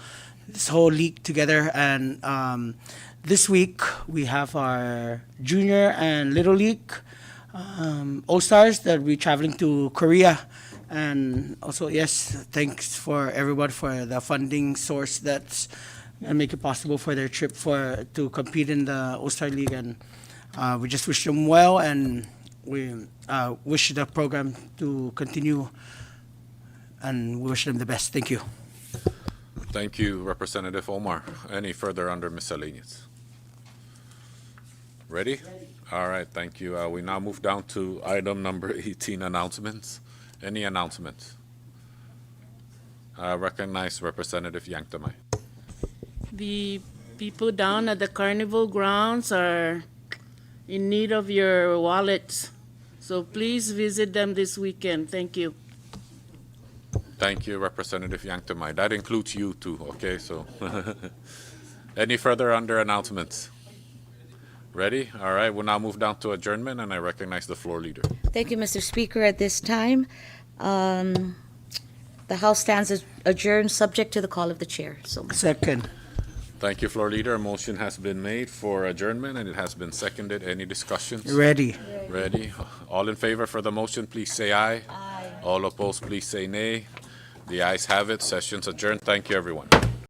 league together. And this week we have our Junior and Little League All-Stars that will be traveling to Korea. And also, yes, thanks for everyone for the funding source that's gonna make it possible for their trip to compete in the All-Star League. And we just wish them well, and we wish the program to continue, and we wish them the best. Thank you. Thank you, Representative Omar. Any further under miscellaneous? Ready? All right, thank you. We now move down to item number 18, announcements. Any announcements? Recognize Representative Yanktamai. The people down at the carnival grounds are in need of your wallets, so please visit them this weekend. Thank you. Thank you, Representative Yanktamai. That includes you too, okay? So, any further under announcements? Ready? All right, we'll now move down to adjournment, and I recognize the floor leader. Thank you, Mr. Speaker. At this time, the House stands adjourned, subject to the call of the chair. So Second. Thank you, floor leader. A motion has been made for adjournment, and it has been seconded. Any discussions? Ready. Ready. All in favor for the motion, please say aye. Aye. All opposed, please say nay. The ayes have it. Session's adjourned. Thank you, everyone.